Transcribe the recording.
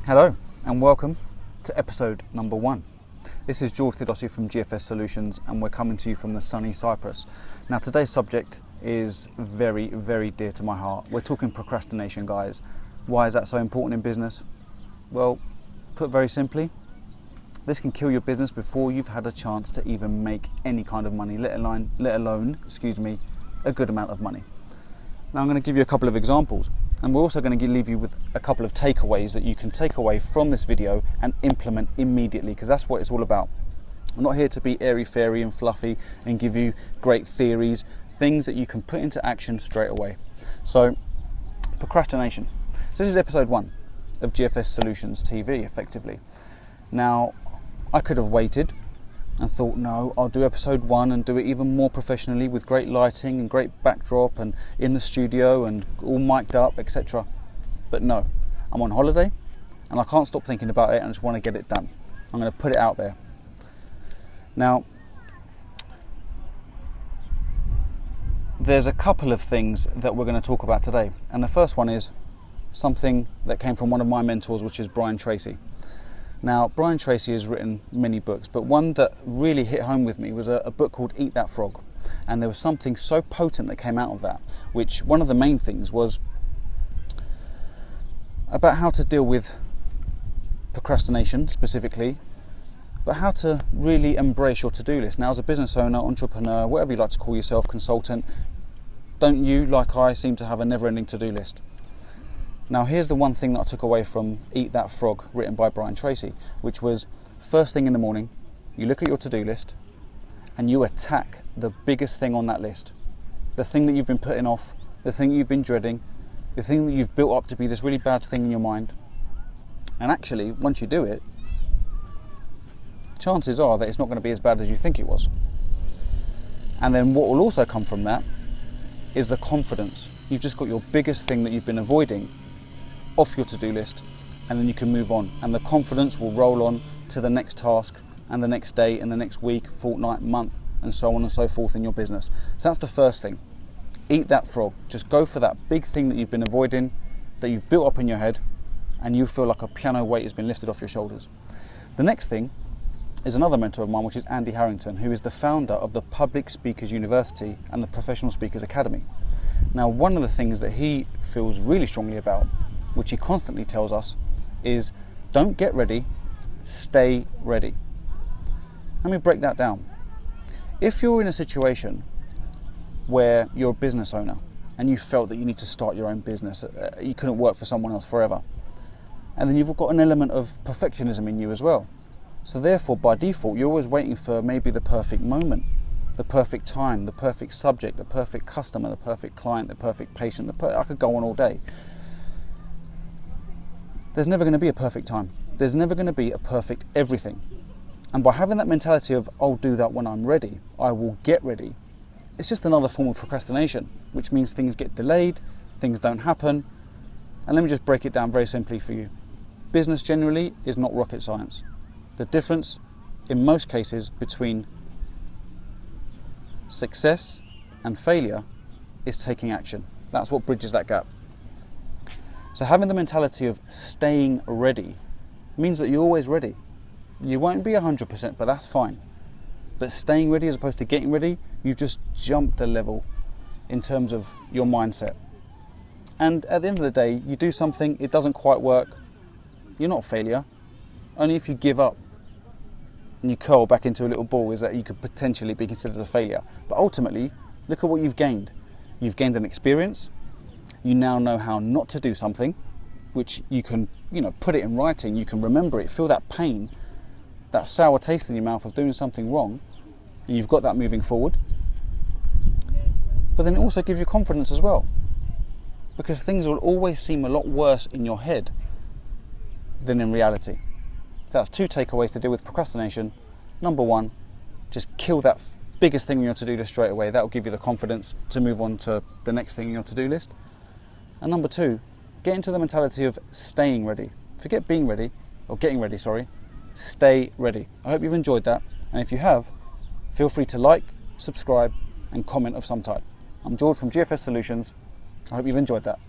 Hello and welcome to episode number 1. This is George Theodossi from GFS Solutions and we're coming to you from the sunny Cyprus. Now today's subject is very, very dear to my heart. We're talking procrastination, guys. Why is that so important in business? Well, put very simply, this can kill your business before you've had a chance to even make any kind of money, let alone, a good amount of money. Now I'm going to give you a couple of examples. And we're also going to leave you with a couple of takeaways that you can take away from this video and implement immediately, because that's what it's all about. I'm not here to be airy-fairy and fluffy and give you great theories, things that you can put into action straight away. So, procrastination. So this is episode 1 of GFS Solutions TV, effectively. Now, I could have waited and thought, no, I'll do episode 1 and do it even more professionally with great lighting and great backdrop and in the studio and all mic'd up, etc. But no, I'm on holiday and I can't stop thinking about it and I just want to get it done. I'm going to put it out there. Now, there's a couple of things that we're going to talk about today. And the first one is something that came from one of my mentors, which is Brian Tracy. Now, Brian Tracy has written many books, but one that really hit home with me was a book called Eat That Frog. And there was something so potent that came out of that, which one of the main things was about how to deal with procrastination specifically, but how to really embrace your to-do list. Now, as a business owner, entrepreneur, whatever you like to call yourself, consultant, don't you, like I, seem to have a never-ending to-do list? Now here's the one thing that I took away from Eat That Frog, written by Brian Tracy, which was first thing in the morning, you look at your to-do list and you attack the biggest thing on that list. The thing that you've been putting off, the thing you've been dreading, the thing that you've built up to be this really bad thing in your mind. And actually, once you do it, chances are that it's not going to be as bad as you think it was. And then what will also come from that is the confidence. You've just got your biggest thing that you've been avoiding off your to-do list, and then you can move on, and the confidence will roll on to the next task and the next day and the next week, fortnight, month, and so on and so forth in your business. So that's the first thing. Eat that frog. Just go for that big thing that you've been avoiding, that you've built up in your head, and you feel like a piano weight has been lifted off your shoulders. The next thing is another mentor of mine, which is Andy Harrington, who is the founder of the Public Speakers University and the Professional Speakers Academy. Now, one of the things that he feels really strongly about, which he constantly tells us, is don't get ready, stay ready. Let me break that down. If you're in a situation where you're a business owner and you felt that you need to start your own business, you couldn't work for someone else forever, and then you've got an element of perfectionism in you as well. So therefore, by default, you're always waiting for maybe the perfect moment, the perfect time, the perfect subject, the perfect customer, the perfect client, the perfect patient. I could go on all day. There's never going to be a perfect time. There's never going to be a perfect everything. And by having that mentality of, I'll do that when I'm ready, I will get ready, it's just another form of procrastination, which means things get delayed, things don't happen. And let me just break it down very simply for you. Business generally is not rocket science. The difference, in most cases, between success and failure is taking action. That's what bridges that gap. So having the mentality of staying ready means that you're always ready. You won't be 100%, but that's fine. But staying ready as opposed to getting ready, you've just jumped a level in terms of your mindset. And at the end of the day, you do something, it doesn't quite work, you're not a failure. Only if you give up and you curl back into a little ball is that you could potentially be considered a failure. But ultimately, look at what you've gained. You've gained an experience. You now know how not to do something, which you can, put it in writing. You can remember it, feel that pain, that sour taste in your mouth of doing something wrong. And you've got that moving forward. But then it also gives you confidence as well, because things will always seem a lot worse in your head than in reality. So that's 2 takeaways to deal with procrastination. Number 1, just kill that biggest thing on your to-do list straight away. That will give you the confidence to move on to the next thing on your to-do list. And number 2, get into the mentality of staying ready. Forget being ready, or getting ready, sorry. Stay ready. I hope you've enjoyed that. And if you have, feel free to like, subscribe, and comment of some type. I'm George from GFS Solutions. I hope you've enjoyed that.